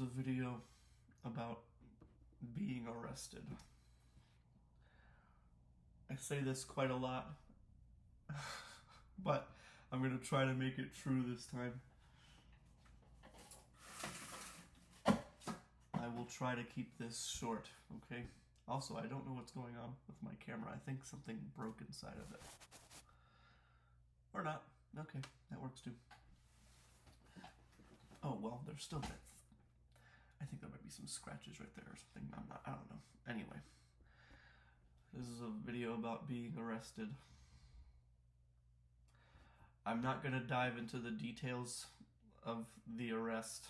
is a video about being arrested. I say this quite a lot, but I'm going to try to make it true this time. I will try to keep this short, okay? Also, I don't know what's going on with my camera. I think something broke inside of it. Or not. Okay, that works too. Oh, well, there's still that. I think there might be some scratches right there or something. I don't know. Anyway. This is a video about being arrested. I'm not going to dive into the details of the arrest.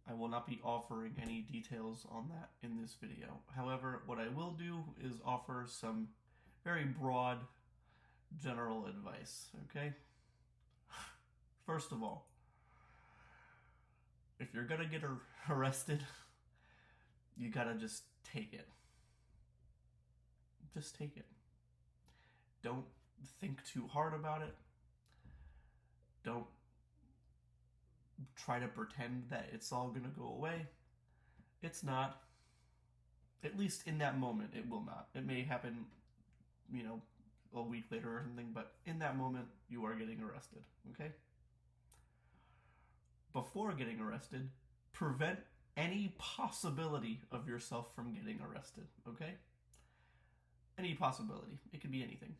I will not be offering any details on that in this video. However, what I will do is offer some very broad general advice, okay? First of all, if you're gonna get arrested, you gotta just take it. Just take it. Don't think too hard about it. Don't try to pretend that it's all gonna go away. It's not. At least in that moment, it will not. It may happen, a week later or something, but in that moment, you are getting arrested, okay? Before getting arrested, prevent any possibility of yourself from getting arrested, okay? Any possibility. It could be anything.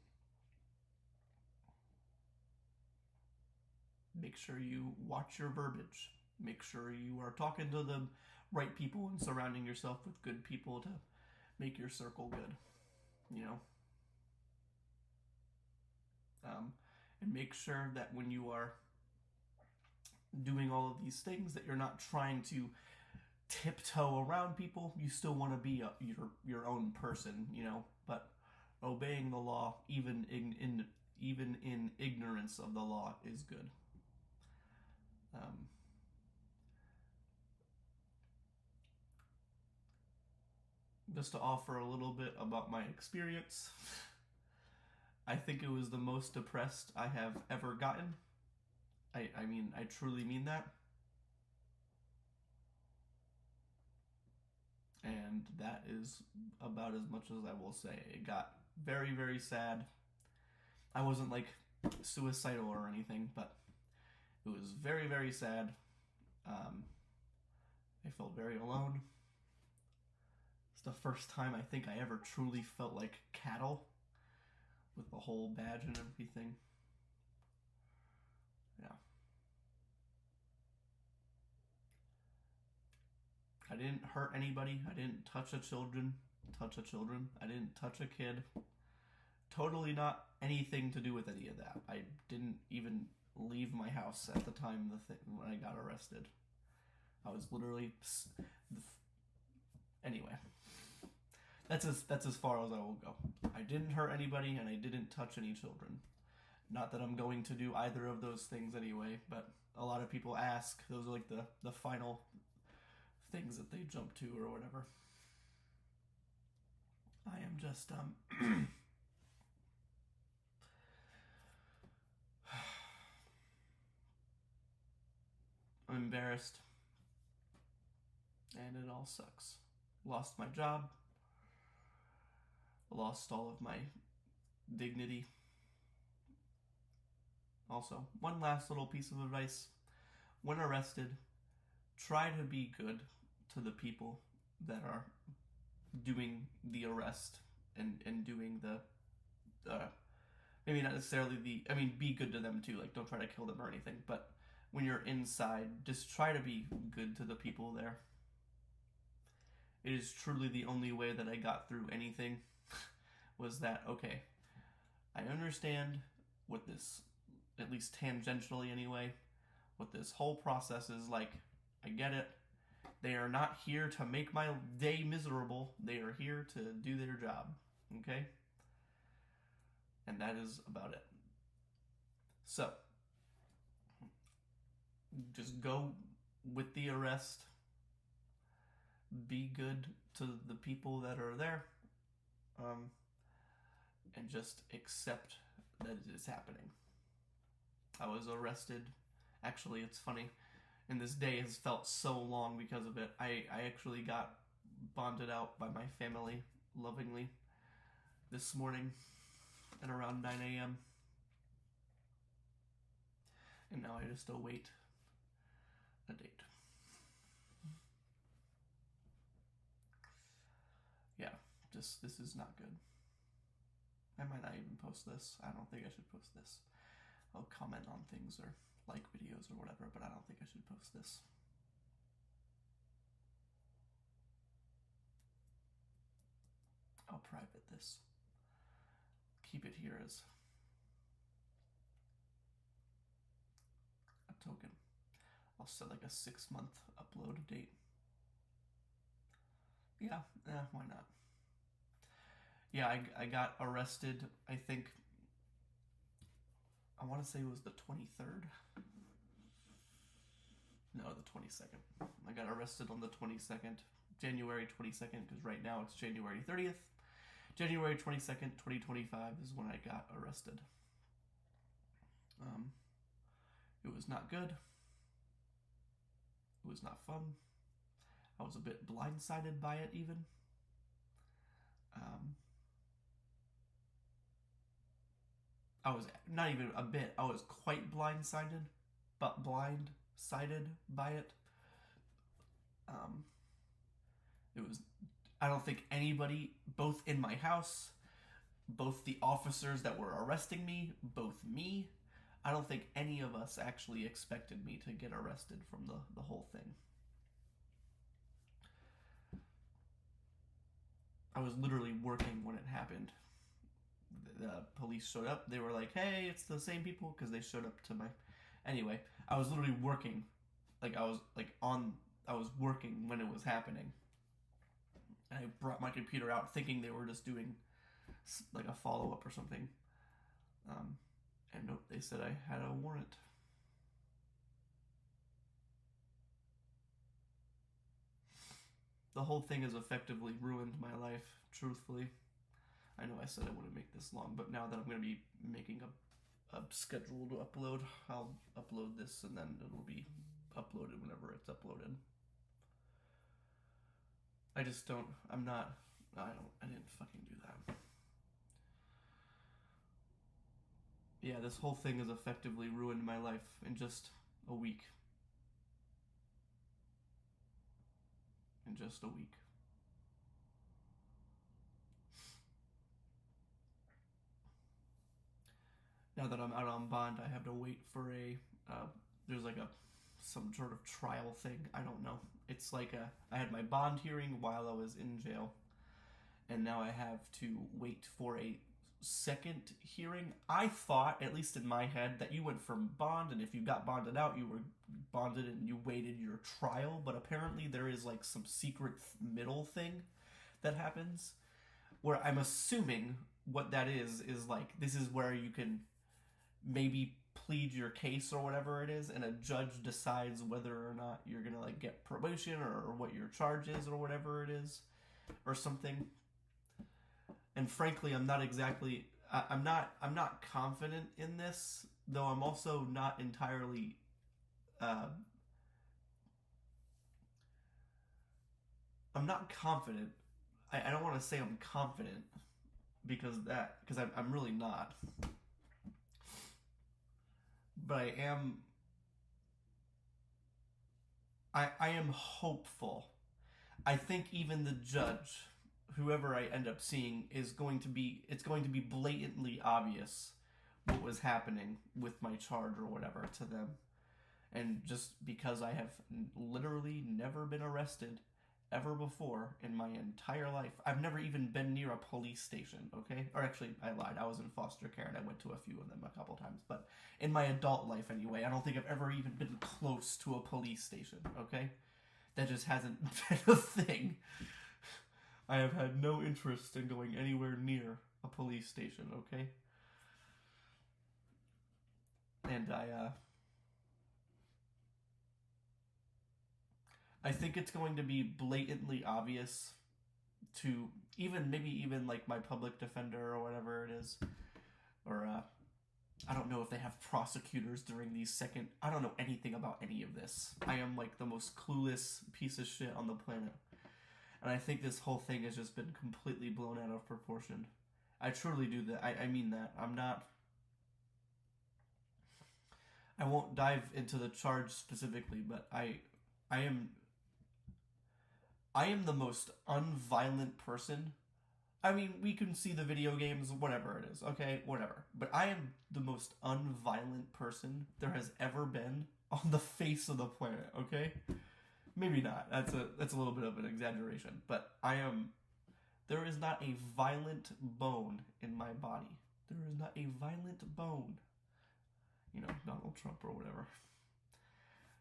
Make sure you watch your verbiage. Make sure you are talking to the right people and surrounding yourself with good people to make your circle good, and make sure that when you are doing all of these things that you're not trying to tiptoe around people. You still want to be your own person, but obeying the law, even in ignorance of the law, is good. Just to offer a little bit about my experience, I think it was the most depressed I have ever gotten. I mean, I truly mean that. And that is about as much as I will say. It got very, very sad. I wasn't like suicidal or anything, but it was very, very sad. I felt very alone. It's the first time I think I ever truly felt like cattle with the whole badge and everything. Yeah. I didn't hurt anybody. I didn't touch a children. I didn't touch a kid. Totally not anything to do with any of that. I didn't even leave my house at the time when I got arrested. I was literally... Anyway. That's as far as I will go. I didn't hurt anybody and I didn't touch any children. Not that I'm going to do either of those things anyway, but a lot of people ask. Those are like the final things that they jump to or whatever. I am just I'm embarrassed, and it all sucks. Lost my job, lost all of my dignity. Also, one last little piece of advice. When arrested, try to be good to the people that are doing the arrest and doing the maybe not necessarily be good to them too. Like, don't try to kill them or anything, but when you're inside, just try to be good to the people there. It is truly the only way that I got through anything was that, okay, I understand what this, at least tangentially anyway, what this whole process is like. I get it. They are not here to make my day miserable. They are here to do their job. Okay? And that is about it. So, just go with the arrest. Be good to the people that are there. And just accept that it is happening. I was arrested. Actually, it's funny. And this day has felt so long because of it. I actually got bonded out by my family lovingly this morning at around 9 a.m. And now I just await a date. Yeah, this is not good. I might not even post this. I don't think I should post this. I'll comment on things or like videos or whatever, but I don't think I should post this. I'll private this. Keep it here as a token. I'll set like a 6-month upload date. Yeah, why not? Yeah, I got arrested, I think, I want to say it was the 23rd. No, the 22nd. I got arrested on the 22nd, January 22nd, because right now it's January 30th. January 22nd, 2025 is when I got arrested. It was not good. It was not fun. I was a bit blindsided by it even. I was not even a bit. I was quite blindsided, but blindsided by it. It was, I don't think anybody, both in my house, both the officers that were arresting me, both me, I don't think any of us actually expected me to get arrested from the whole thing. I was literally working when it happened. The police showed up. They were like, hey, it's the same people, because they showed up to my... Anyway, I was literally working. I was working when it was happening. And I brought my computer out thinking they were just doing like a follow-up or something. And nope, they said I had a warrant. The whole thing has effectively ruined my life, truthfully. I know I said I wouldn't make this long, but now that I'm going to be making a schedule to upload, I'll upload this and then it'll be uploaded whenever it's uploaded. I didn't fucking do that. Yeah, this whole thing has effectively ruined my life in just a week. In just a week. Now that I'm out on bond, I have to wait for there's like some sort of trial thing. I don't know. It's like I had my bond hearing while I was in jail, and now I have to wait for a second hearing. I thought, at least in my head, that you went from bond, and if you got bonded out, you were bonded and you waited your trial, but apparently there is like some secret middle thing that happens, where I'm assuming what that is like, this is where you can maybe plead your case or whatever it is, and a judge decides whether or not you're gonna like get probation or what your charge is or whatever it is, or something. And frankly, I'm not confident in this, though I'm also not entirely I'm not confident. I don't want to say I'm confident because I'm really not. But I am hopeful. I think even the judge, whoever I end up seeing, it's going to be blatantly obvious what was happening with my charge or whatever to them. And just because I have literally never been arrested ever before in my entire life. I've never even been near a police station, okay? Or actually, I lied. I was in foster care and I went to a few of them a couple times. But in my adult life anyway, I don't think I've ever even been close to a police station, okay? That just hasn't been a thing. I have had no interest in going anywhere near a police station, okay? And I think it's going to be blatantly obvious to maybe even like my public defender or whatever it is, or I don't know if they have prosecutors during these second. I don't know anything about any of this. I am like the most clueless piece of shit on the planet. And I think this whole thing has just been completely blown out of proportion. I truly do that. I mean that. I'm not. I won't dive into the charge specifically, but I am the most unviolent person. I mean, we can see the video games, whatever it is, okay, whatever. But I am the most unviolent person there has ever been on the face of the planet, okay? Maybe not. That's a little bit of an exaggeration, but I am. There is not a violent bone in my body. There is not a violent bone. You know, Donald Trump or whatever.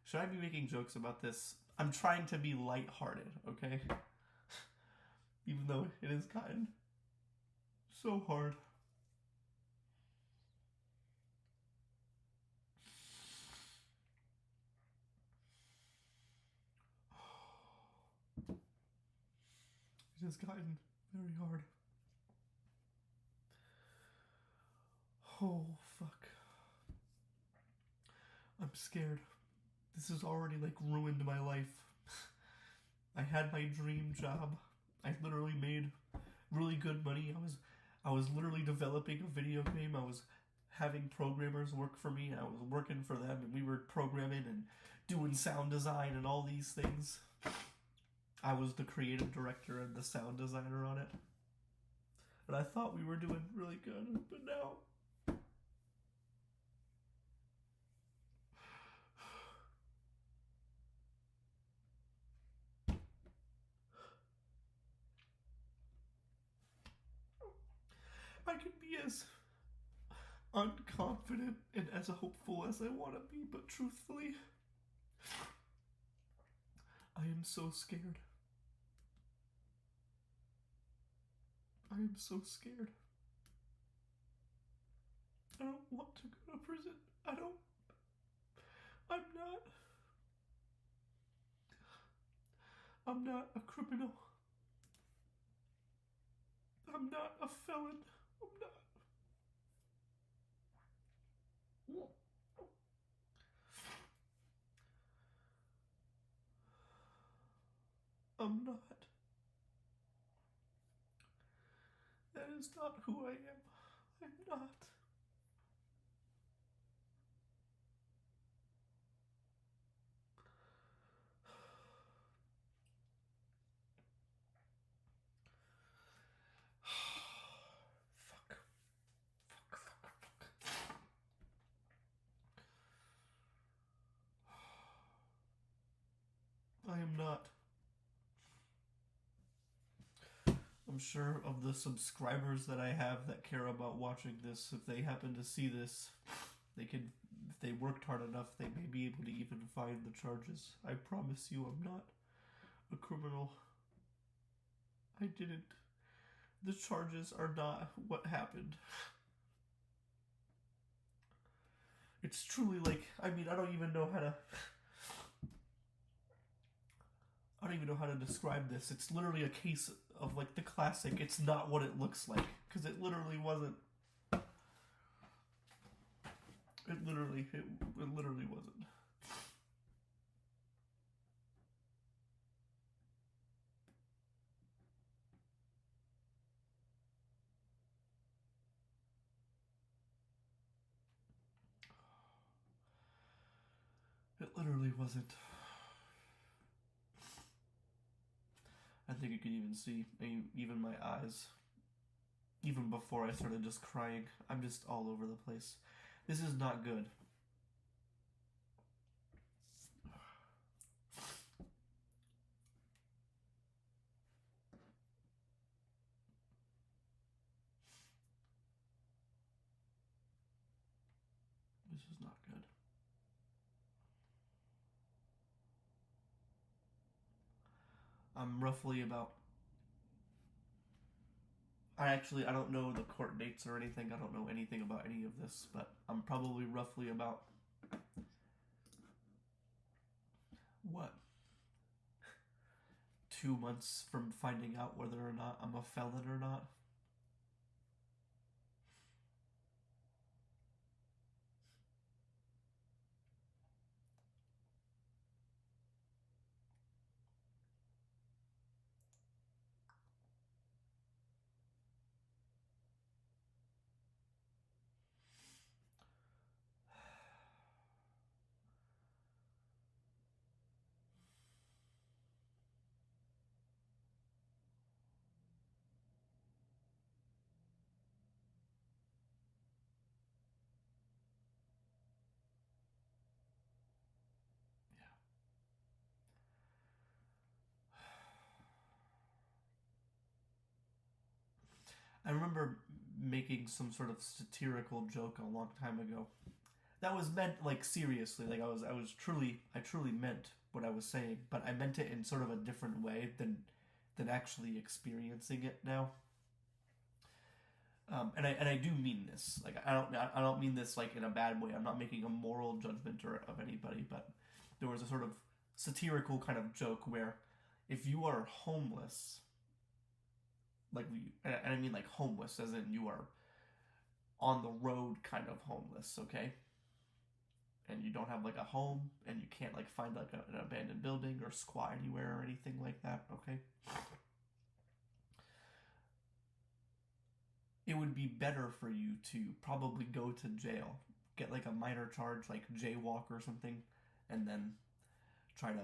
Should I be making jokes about this? I'm trying to be lighthearted, okay? Even though it has gotten so hard. It has gotten very hard. Oh, fuck. I'm scared. This has already, like, ruined my life. I had my dream job. I literally made really good money. I was literally developing a video game. I was having programmers work for me. I was working for them, and we were programming and doing sound design and all these things. I was the creative director and the sound designer on it. And I thought we were doing really good, but now... I can be as unconfident and as hopeful as I want to be, but truthfully, I am so scared. I am so scared. I don't want to go to prison. I'm not a criminal. I'm not a felon. I'm not. That is not who I am. I'm not. Fuck. I am not. I'm sure of the subscribers that I have that care about watching this, if they happen to see this, they could, if they worked hard enough, they may be able to even find the charges. I promise you I'm not a criminal. I didn't. The charges are not what happened. It's truly like, I mean, I don't even know how to describe this. It's literally a case of like the classic, it's not what it looks like. Because it literally wasn't. It literally wasn't. It literally wasn't. I think you can even see, even my eyes. Even before I started just crying, I'm just all over the place. This is not good. This is not good. I'm roughly about... I don't know the court dates or anything. I don't know anything about any of this, but I'm probably roughly about... What? 2 months from finding out whether or not I'm a felon or not. I remember making some sort of satirical joke a long time ago that was meant like seriously. Like I truly meant what I was saying, but I meant it in sort of a different way than actually experiencing it now. And I do mean this. Like I don't mean this like in a bad way. I'm not making a moral judgment of anybody, but there was a sort of satirical kind of joke where if you are homeless, and I mean like homeless as in you are on the road kind of homeless, okay? And you don't have like a home and you can't like find like an abandoned building or squat anywhere or anything like that, okay? It would be better for you to probably go to jail, get like a minor charge like jaywalk or something, and then try to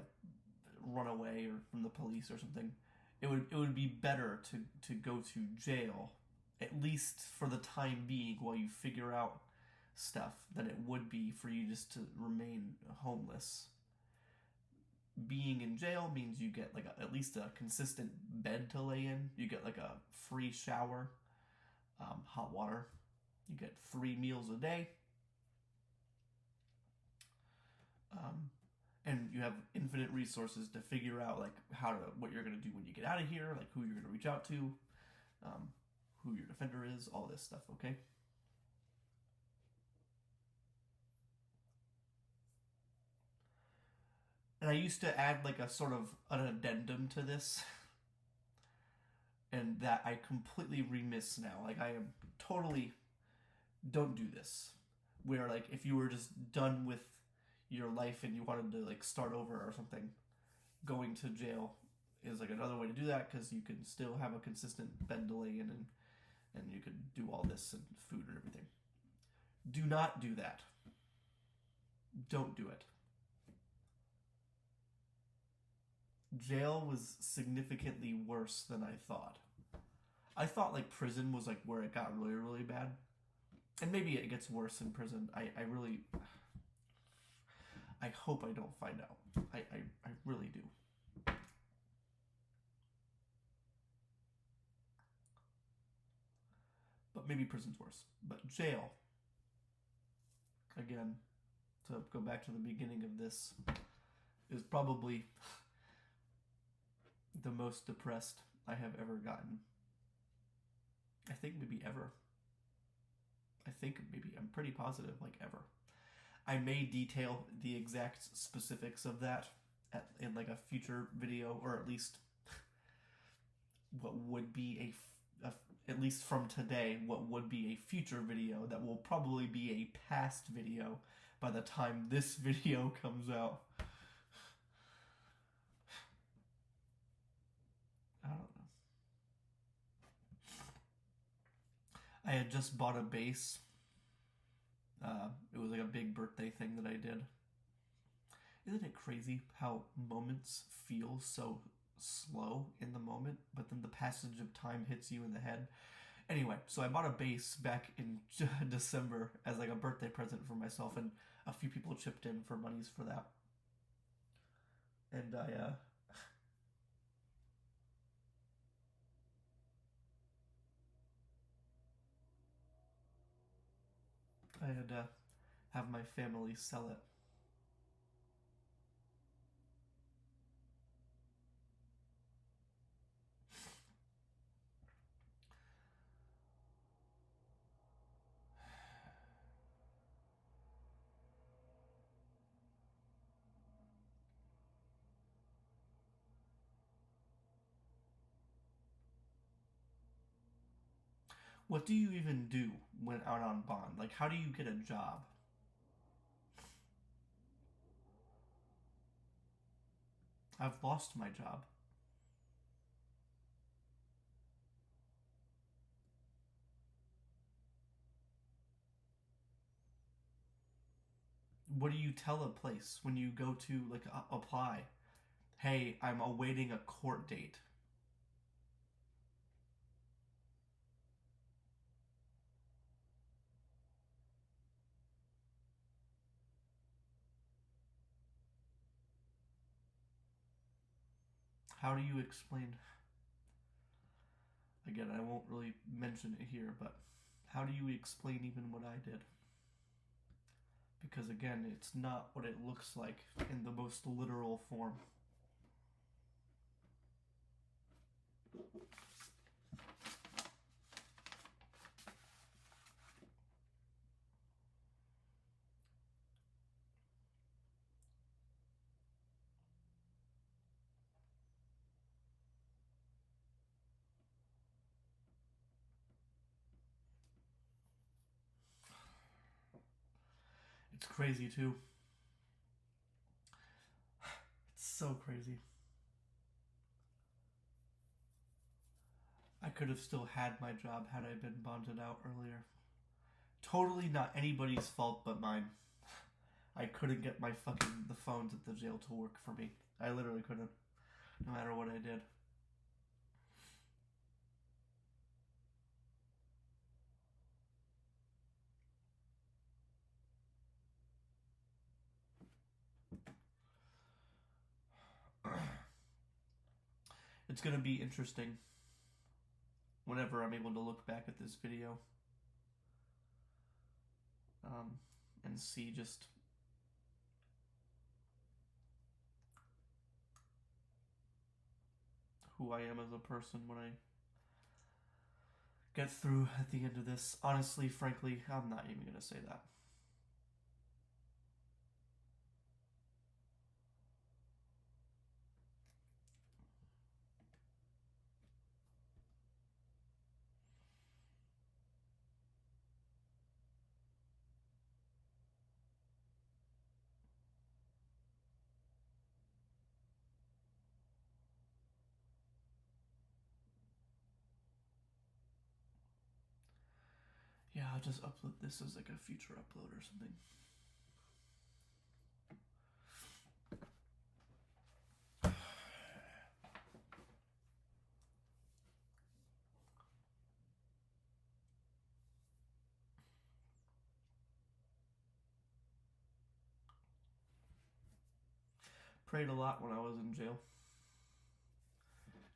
run away or from the police or something. It would be better to go to jail, at least for the time being while you figure out stuff, than it would be for you just to remain homeless. Being in jail means you get like at least a consistent bed to lay in. You get like a free shower, hot water. You get 3 meals a day. And you have infinite resources to figure out like what you're going to do when you get out of here, like who you're going to reach out to, who your defender is, all this stuff, okay? And I used to add like a sort of an addendum to this, and that I completely remiss now. Like I am totally don't do this. Where like if you were just done with your life and you wanted to like start over or something, going to jail is like another way to do that because you can still have a consistent bed to lay in and you could do all this and food and everything. Do not do that. Don't do it. Jail was significantly worse than I thought. I thought like prison was like where it got really, really bad. And maybe it gets worse in prison. I really I hope I don't find out. I really do. But maybe prison's worse. But jail, again, to go back to the beginning of this, is probably the most depressed I have ever gotten. I think maybe ever. I'm pretty positive, like ever. I may detail the exact specifics of that in like a future video, or at least what would be at least from today, what would be a future video that will probably be a past video by the time this video comes out. I don't know. I had just bought a bass. It was like a big birthday thing that I did. Isn't it crazy how moments feel so slow in the moment, but then the passage of time hits you in the head? Anyway, so I bought a bass back in December as like a birthday present for myself, and a few people chipped in for monies for that. And I had to have my family sell it. What do you even do when out on bond? Like, how do you get a job? I've lost my job. What do you tell a place when you go to like apply? Hey, I'm awaiting a court date. How do you explain? again, I won't really mention it here, but how do you explain even what I did? Because again, it's not what it looks like in the most literal form. It's crazy too. It's so crazy. I could have still had my job had I been bonded out earlier. Totally not anybody's fault but mine. I couldn't get the phones at the jail to work for me. I literally couldn't, no matter what I did. It's gonna be interesting whenever I'm able to look back at this video and see just who I am as a person when I get through at the end of this. Honestly, frankly, I'm not even gonna say that. Yeah, I'll just upload this as like a future upload or something. Prayed a lot when I was in jail.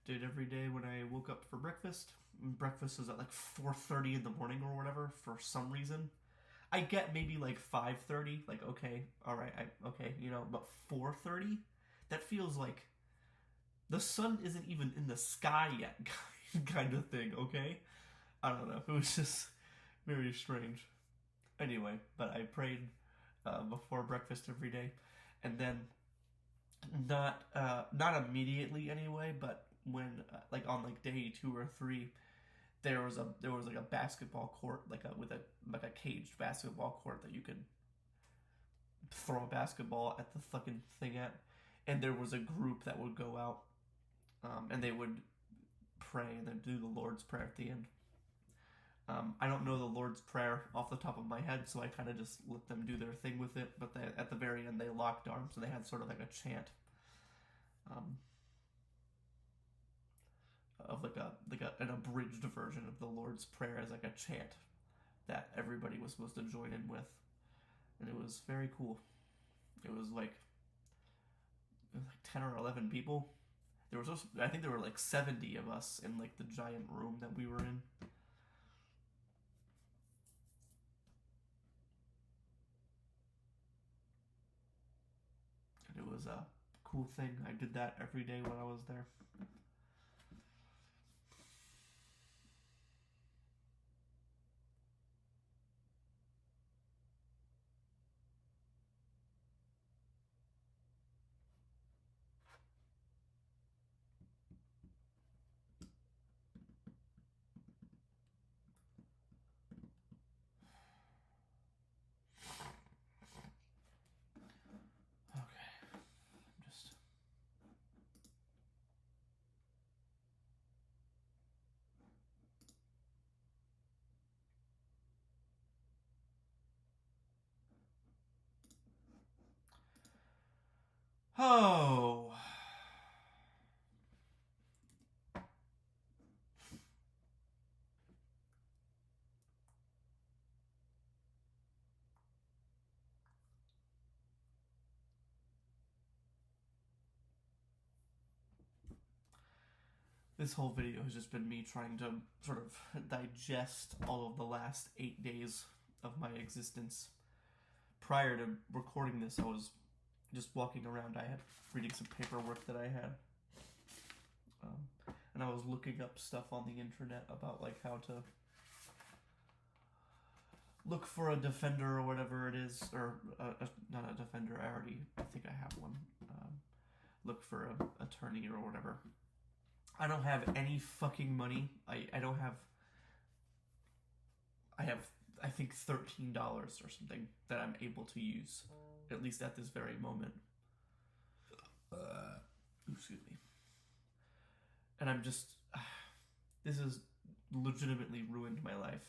Did every day when I woke up for breakfast. Breakfast is at like 4:30 in the morning or whatever for some reason. I get maybe like 5:30, like okay, all right, okay, you know, but 4:30, that feels like the sun isn't even in the sky yet, kind of thing. Okay, I don't know. It was just very strange. Anyway, but I prayed before breakfast every day, and then not immediately anyway, but when like on like day 2 or 3, there was like a basketball court, like a caged basketball court that you could throw a basketball at the fucking thing at, and there was a group that would go out, and they would pray and then do the Lord's Prayer at the end. I don't know the Lord's Prayer off the top of my head, so I kind of just let them do their thing with it. But at the very end, they locked arms, and they had sort of like a chant, of like an abridged version of the Lord's Prayer as like a chant that everybody was supposed to join in with, and it was very cool. It was like 10 or 11 people. I think there were like 70 of us in like the giant room that we were in. And it was a cool thing. I did that every day when I was there. Oh. This whole video has just been me trying to sort of digest all of the last 8 days of my existence. Prior to recording this, I was just walking around. I had reading some paperwork that I had. And I was looking up stuff on the internet about like how to look for a defender or whatever it is, or not a defender. I think I have one. Look for an attorney or whatever. I don't have any fucking money. I don't have. I have, I think, $13 or something that I'm able to use, at least at this very moment. Excuse me. And I'm just, this has legitimately ruined my life.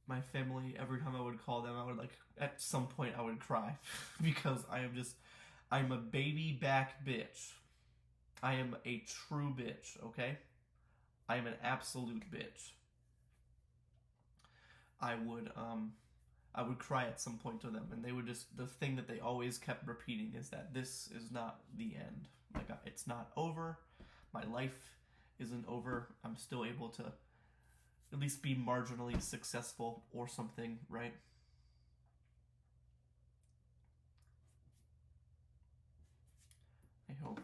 My family, every time I would call them, I would at some point I would cry because I'm a baby back bitch. I am a true bitch, okay? I am an absolute bitch. I would cry at some point to them, and they would the thing that they always kept repeating is that this is not the end. Like, it's not over. My life isn't over. I'm still able to at least be marginally successful or something, right? I hope.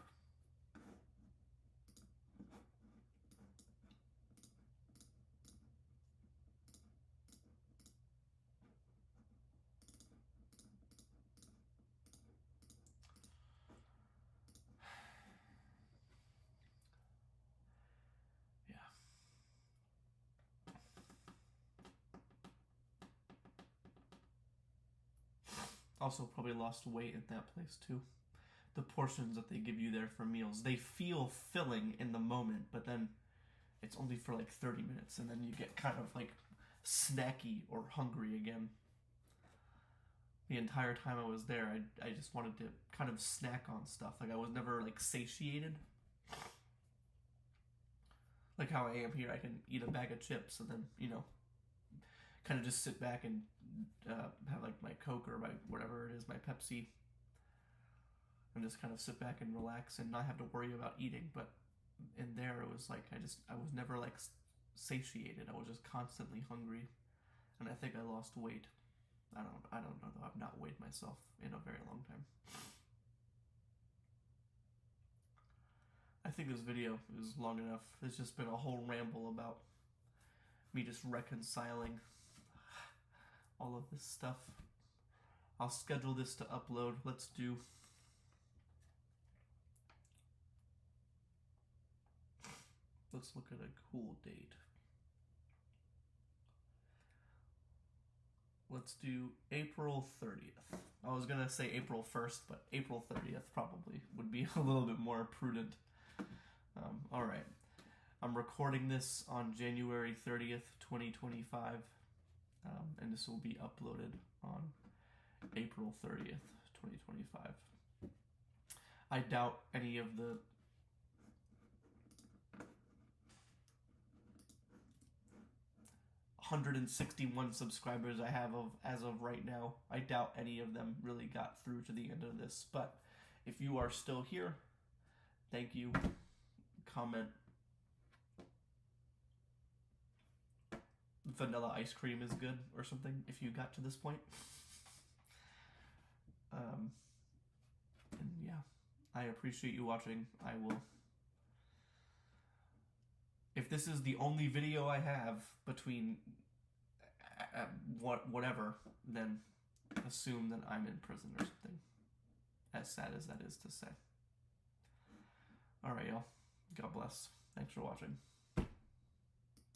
Also probably lost weight at that place too. The portions that they give you there for meals, they feel filling in the moment, but then it's only for like 30 minutes, and then you get kind of like snacky or hungry again. The entire time I was there, I just wanted to kind of snack on stuff. Like, I was never like satiated. Like how I am here, I can eat a bag of chips and then, kind of just sit back and have like my Coke or my whatever it is, my Pepsi, and just kind of sit back and relax and not have to worry about eating. But in there, it was like I was never like satiated. I was just constantly hungry, and I think I lost weight. I don't know though. I've not weighed myself in a very long time. I think this video is long enough. It's just been a whole ramble about me just reconciling all of this stuff. I'll schedule this to upload. Let's look at a cool date. Let's do April 30th. I was gonna say April 1st, but April 30th probably would be a little bit more prudent. Alright. I'm recording this on January 30th, 2025. And this will be uploaded on April 30th, 2025. I doubt any of the $161 subscribers I have as of right now, I doubt any of them really got through to the end of this. But if you are still here, thank you. Comment. Vanilla ice cream is good or something if you got to this point. And yeah, I appreciate you watching. I will, if this is the only video I have between whatever, then assume that I'm in prison or something, as sad as that is to say. Alright, y'all. God bless. Thanks for watching.